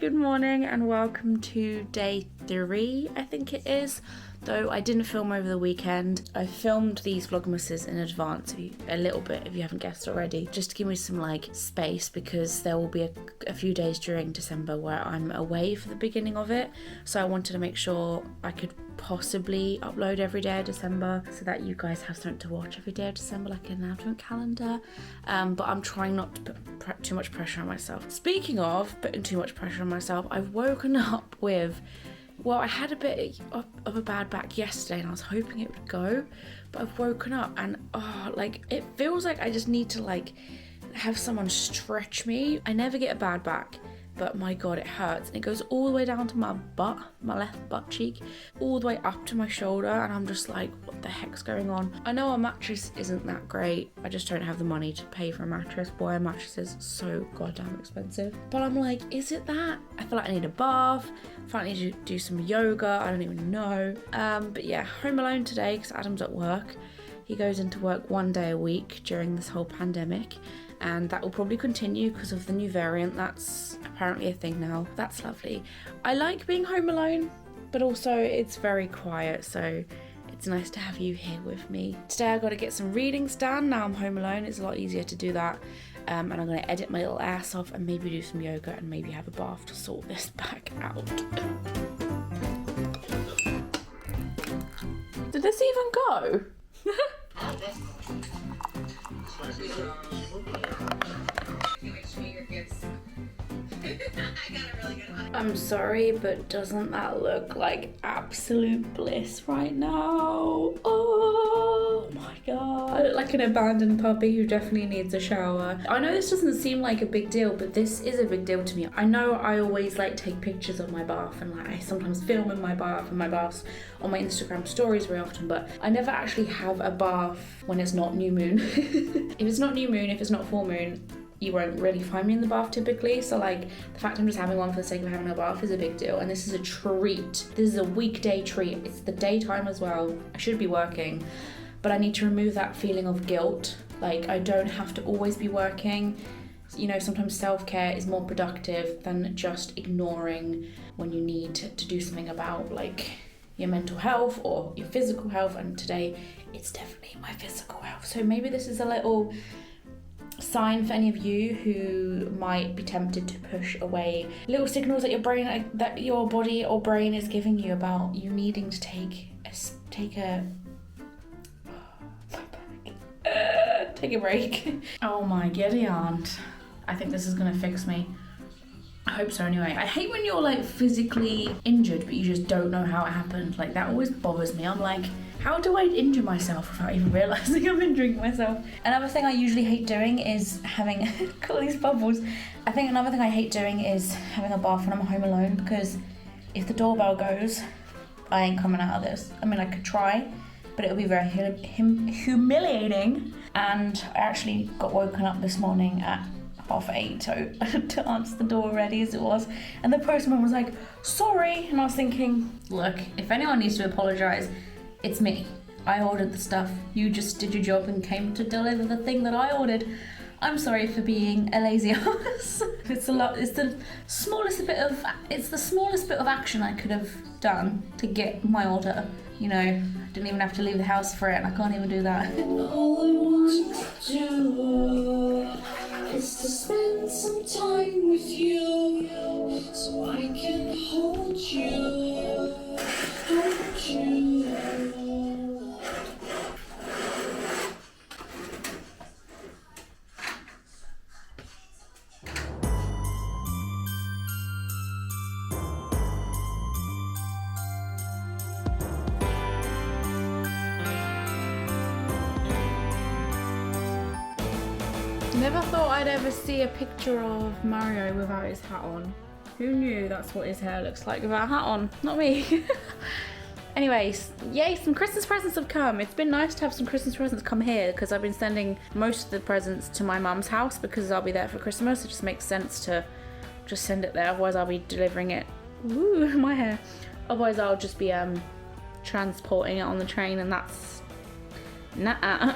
Good morning and welcome to day 3, I think it is. Though I didn't film over the weekend. I filmed these Vlogmases in advance, a little bit if you haven't guessed already, just to give me some space, because there will be a few days during December where I'm away for the beginning of it. So I wanted to make sure I could possibly upload every day of December so that you guys have something to watch every day of December, like an advent calendar. But I'm trying not to put too much pressure on myself. Speaking of putting too much pressure on myself, I've woken up with, well, I had a bit of a bad back yesterday and I was hoping it would go, but I've woken up and it feels like I just need to have someone stretch me. I never get a bad back, but my God, it hurts. And it goes all the way down to my butt, my left butt cheek, all the way up to my shoulder. And I'm just like, what the heck's going on? I know a mattress isn't that great. I just don't have the money to pay for a mattress. Boy, a mattress is so goddamn expensive. But I'm like, is it that? I feel like I need a bath. I feel like I need to do some yoga. I don't even know. But yeah, home alone today because Adam's at work. He goes into work one day a week during this whole pandemic, and that will probably continue because of the new variant that's apparently a thing now. That's lovely. I like being home alone, but also it's very quiet, so it's nice to have you here with me. Today I got to get some readings done. Now I'm home alone, it's a lot easier to do that. And I'm going to edit my little ass off and maybe do some yoga and maybe have a bath to sort this back out. Did this even go? I'm sorry, but doesn't that look like absolute bliss right now? Oh my God. I look like an abandoned puppy who definitely needs a shower. I know this doesn't seem like a big deal, but this is a big deal to me. I know I always take pictures of my bath and I sometimes film in my bath and my baths on my Instagram stories very often, but I never actually have a bath when it's not new moon. If it's not new moon, if it's not full moon, you won't really find me in the bath typically. So the fact I'm just having one for the sake of having a bath is a big deal, and this is a treat. This is a weekday treat. It's the daytime as well. I should be working, but I need to remove that feeling of guilt. I don't have to always be working. You know, sometimes self-care is more productive than just ignoring when you need to do something about your mental health or your physical health, and today it's definitely my physical health. So maybe this is a little sign for any of you who might be tempted to push away little signals that that your body or brain is giving you about you needing to take a break. Oh my giddy aunt. I think this is gonna fix me. I hope so anyway. I hate when you're physically injured but you just don't know how it happened. That always bothers me. I'm like, how do I injure myself without even realising I'm injuring myself? Another thing I usually hate doing is having all these bubbles. I think another thing I hate doing is having a bath when I'm home alone, because if the doorbell goes, I ain't coming out of this. I mean, I could try, but it would be very humiliating. And I actually got woken up this morning at 8:30 to answer the door already as it was, and the postman was like, sorry, and I was thinking, look, if anyone needs to apologise, it's me. I ordered the stuff, you just did your job and came to deliver the thing that I ordered. I'm sorry for being a lazy ass. It's the smallest bit of action I could have done to get my order. You know, I didn't even have to leave the house for it, and I can't even do that. All I want to do is to spend some time with you, so I can hold you. Never thought I'd ever see a picture of Mario without his hat on. Who knew that's what his hair looks like without a hat on? Not me. Anyways, yay, some Christmas presents have come. It's been nice to have some Christmas presents come here because I've been sending most of the presents to my mum's house because I'll be there for Christmas. It just makes sense to just send it there, otherwise I'll be delivering it. Ooh, my hair. Otherwise I'll just be transporting it on the train, and that's nah.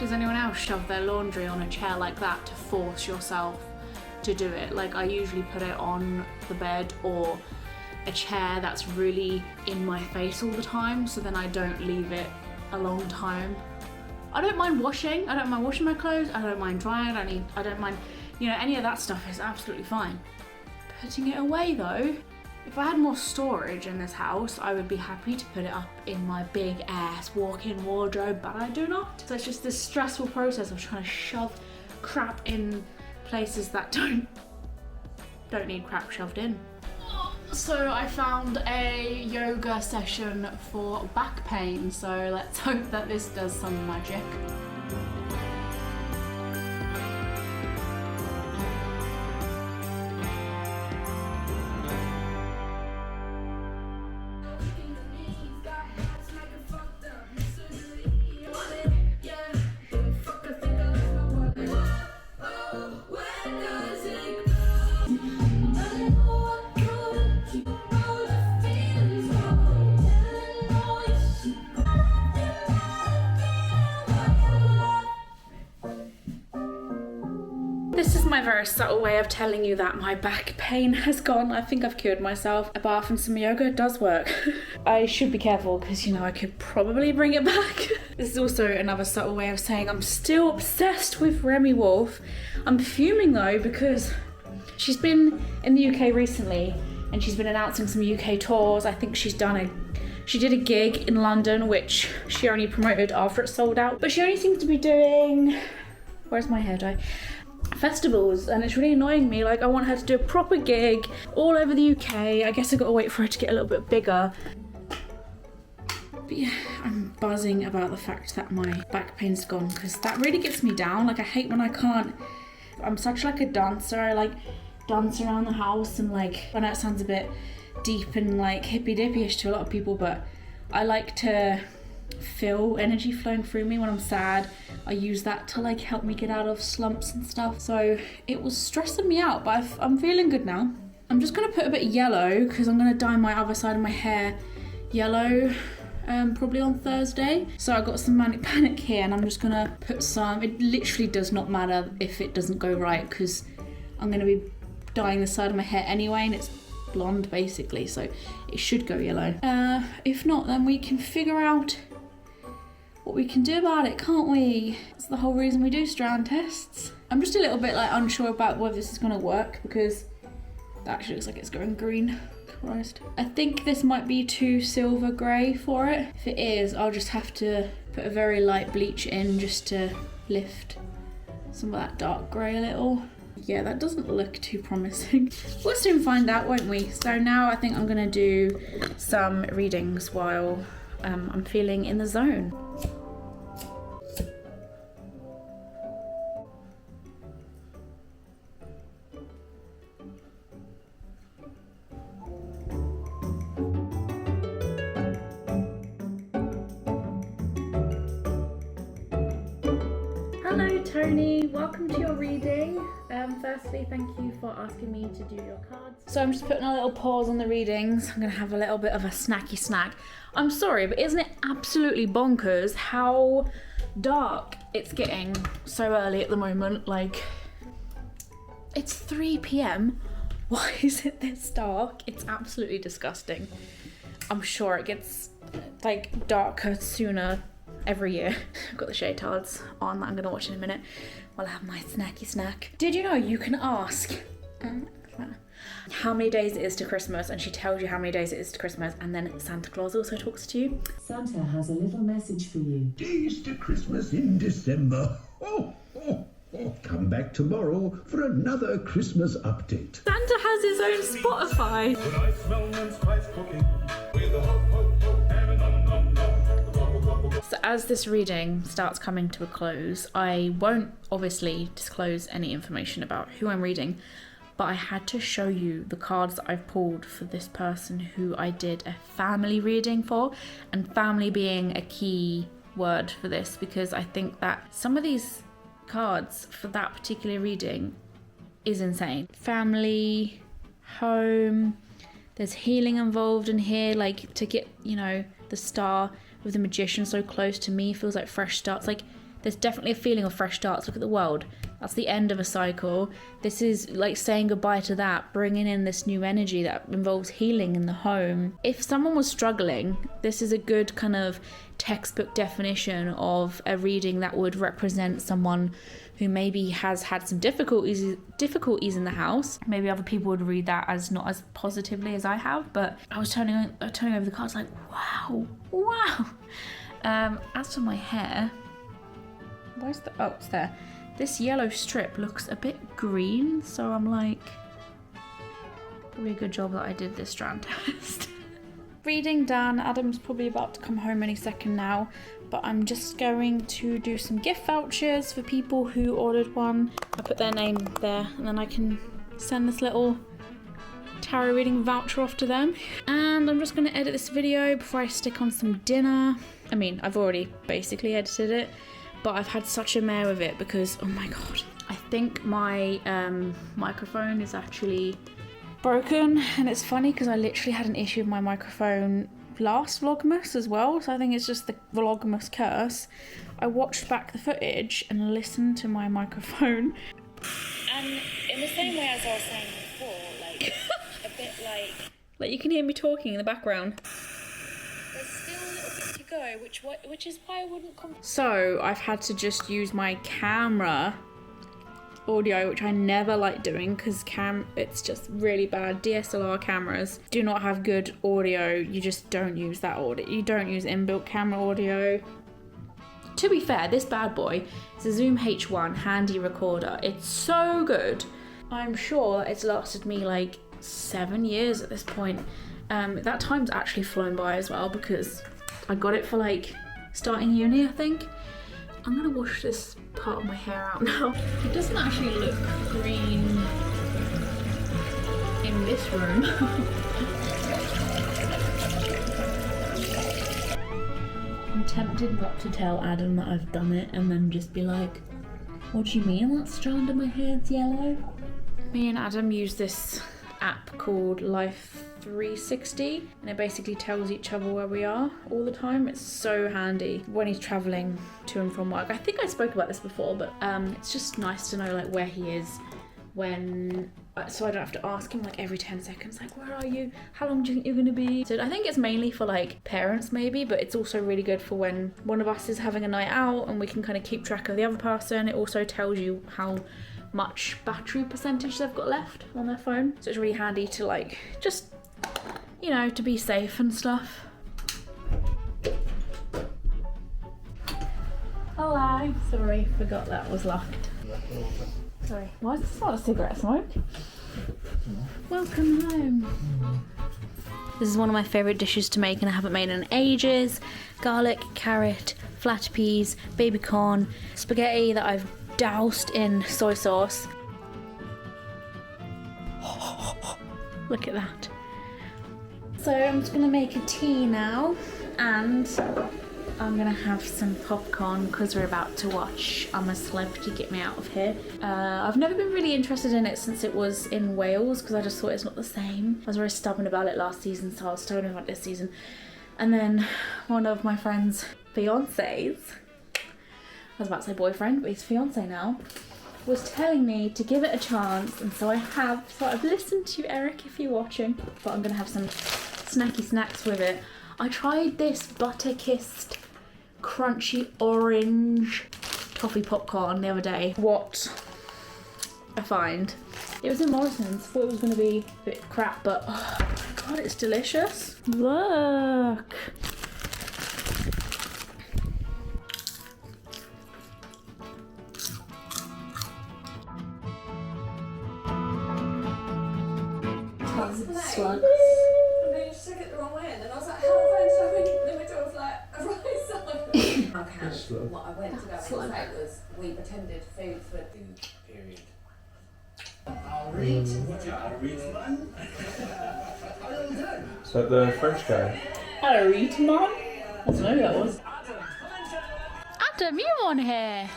Does anyone else shove their laundry on a chair like that to force yourself to do it? Like, I usually put it on the bed or a chair that's really in my face all the time, so then I don't leave it a long time. I don't mind washing. I don't mind washing my clothes. I don't mind drying. I don't mind, you know, any of that stuff is absolutely fine. Putting it away though, if I had more storage in this house, I would be happy to put it up in my big ass walk-in wardrobe, but I do not. So it's just this stressful process of trying to shove crap in places that don't need crap shoved in. So I found a yoga session for back pain, so let's hope that this does some magic. This is my very subtle way of telling you that my back pain has gone. I think I've cured myself. A bath and some yoga does work. I should be careful because, you know, I could probably bring it back. This is also another subtle way of saying I'm still obsessed with Remy Wolf. I'm fuming though because she's been in the UK recently and she's been announcing some UK tours. I think she did a gig in London, which she only promoted after it sold out. But she only seems to be doing, where's my hair dye? Festivals, and it's really annoying me. Like, I want her to do a proper gig all over the UK. I guess I gotta wait for her to get a little bit bigger. But yeah, I'm buzzing about the fact that my back pain's gone because that really gets me down. Like, I hate when I can't. I'm such like a dancer. I like dance around the house and like, I know it sounds a bit deep and like hippy dippy-ish to a lot of people, but I like to feel energy flowing through me when I'm sad. I use that to like help me get out of slumps and stuff. So it was stressing me out, but I'm feeling good now. I'm just gonna put a bit of yellow because I'm gonna dye my other side of my hair yellow probably on Thursday. So I got some Manic Panic here and I'm just gonna put some, it literally does not matter if it doesn't go right because I'm gonna be dyeing the side of my hair anyway and it's blonde basically, so it should go yellow. If not, then we can figure out what we can do about it, can't we? That's the whole reason we do Strand tests. I'm just a little bit like unsure about whether this is gonna work because that actually looks like it's going green. Christ. I think this might be too silver grey for it. If it is, I'll just have to put a very light bleach in just to lift some of that dark grey a little. Yeah, that doesn't look too promising. We'll soon find out, won't we? So now I think I'm gonna do some readings while I'm feeling in the zone. Hello Tony, welcome to your reading. Firstly, thank you for asking me to do your cards. So I'm just putting a little pause on the readings. I'm gonna have a little bit of a snacky snack. I'm sorry, but isn't it absolutely bonkers how dark it's getting so early at the moment? Like, it's 3 p.m. Why is it this dark? It's absolutely disgusting. I'm sure it gets like darker sooner every year. I've got the shade cards on that I'm gonna watch in a minute while I have my snacky snack. Did you know you can ask how many days it is to Christmas and she tells you how many days it is to Christmas, and then Santa Claus also talks to you? Santa has a little message for you. Days to Christmas in December. Come back tomorrow for another Christmas update. Santa has his own Spotify. When I smell mince pies cooking with a ho ho ho and a num num num. So as this reading starts coming to a close, I won't obviously disclose any information about who I'm reading, but I had to show you the cards that I've pulled for this person who I did a family reading for, and family being a key word for this because I think that some of these cards for that particular reading is insane. Family, home, there's healing involved in here, like to get, you know, the star with the magician so close to me feels like fresh starts. Like, There's definitely a feeling of fresh starts. Look at the world. That's the end of a cycle. This is like saying goodbye to that, bringing in this new energy that involves healing in the home. If someone was struggling, this is a good kind of textbook definition of a reading that would represent someone who maybe has had some difficulties in the house. Maybe other people would read that as not as positively as I have, but I was turning over the cards like, wow. As for my hair, where's the, oh, it's there. This yellow strip looks a bit green, so I'm like, probably a good job that I did this strand test. Reading done. Adam's probably about to come home any second now, but I'm just going to do some gift vouchers for people who ordered one. I put their name there, and then I can send this little tarot reading voucher off to them. And I'm just going to edit this video before I stick on some dinner. I mean, I've already basically edited it, but I've had such a mare with it because, oh my god, I think my microphone is actually broken. And it's funny because I literally had an issue with my microphone last Vlogmas as well, so I think it's just the Vlogmas curse. I watched back the footage and listened to my microphone, and in the same way as I was saying before, like a bit like you can hear me talking in the background. There's still a little bit to go, which is why I wouldn't come. So I've had to just use my camera audio, which I never like doing because it's just really bad. DSLR cameras do not have good audio. You just don't use that audio. You don't use inbuilt camera audio. To be fair, this bad boy is a Zoom H1 handy recorder. It's so good. I'm sure it's lasted me like 7 years at this point. That time's actually flown by as well because I got it for like starting uni, I think. I'm gonna wash this part of my hair out now. It doesn't actually look green in this room. I'm tempted not to tell Adam that I've done it and then just be like, what do you mean that strand of my hair's yellow? Me and Adam use this app called Life 360, and it basically tells each other where we are all the time. It's so handy when he's traveling to and from work. I think I spoke about this before, but it's just nice to know like where he is when, so I don't have to ask him like every 10 seconds like, where are you, how long do you think you're gonna be? So I think it's mainly for like parents maybe, but it's also really good for when one of us is having a night out and we can kind of keep track of the other person. It also tells you how much battery percentage they've got left on their phone, so it's really handy to like just, you know, to be safe and stuff. Hello. Sorry, forgot that was locked. Sorry. Why is this not a cigarette smoke? Welcome home. This is one of my favourite dishes to make and I haven't made in ages. Garlic, carrot, flat peas, baby corn, spaghetti that I've doused in soy sauce. Look at that. So I'm just gonna make a tea now, and I'm gonna have some popcorn because we're about to watch I'm a Celebrity Get Me Out of Here. I've never been really interested in it since it was in Wales because I just thought it's not the same. I was very stubborn about it last season, so I was stubborn about this season. And then one of my friend's fiancés, I was about to say boyfriend, but he's fiancé now, was telling me to give it a chance, and so I have. So I've listened to you, Eric, if you're watching, but I'm gonna have some snacky snacks with it. I tried this butter-kissed crunchy orange toffee popcorn the other day. What I find, it was in Morrison's. Thought it was gonna be a bit crap, but oh my god, it's delicious. Look. Slugs. And then you just took it the wrong way, and then I was like, how have I shown in the middle of like a right side? Okay, what I went to go and say was we pretended food for food period. I'll read. Is that the French guy? Hello, read, Mom. I don't know who that was. Adam, you on here?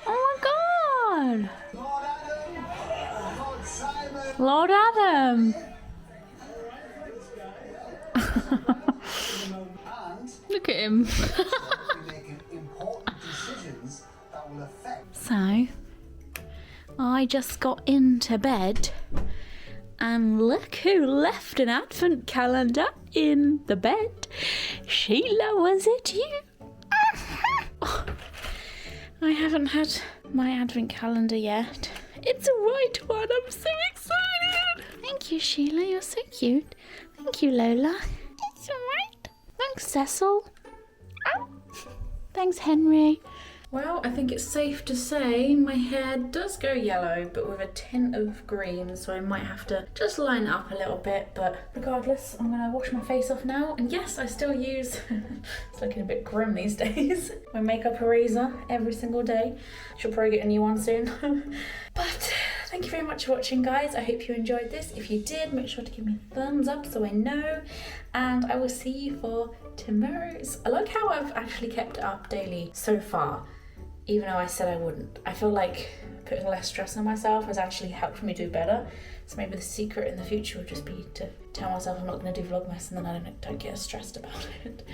Oh my god! Lord Adam! Look at him. So, I just got into bed and look who left an advent calendar in the bed. Sheila, was it you? I haven't had my advent calendar yet. It's a white one, I'm so excited. Thank you, Sheila, you're so cute. Thank you, Lola. It's alright. Thanks, Cecil. Oh. Thanks, Henry. Well, I think it's safe to say my hair does go yellow, but with a tint of green, so I might have to just line it up a little bit, but regardless, I'm gonna wash my face off now. And yes, I still use, it's looking a bit grim these days, my makeup eraser every single day. Should probably get a new one soon. But thank you very much for watching, guys. I hope you enjoyed this. If you did, make sure to give me a thumbs up so I know, and I will see you for tomorrow's. I like how I've actually kept it up daily so far, even though I said I wouldn't. I feel like putting less stress on myself has actually helped me do better. So maybe the secret in the future would just be to tell myself I'm not going to do Vlogmas, and then I don't get stressed about it.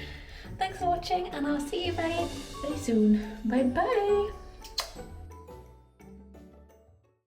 Thanks for watching, and I'll see you very, very soon. Bye bye.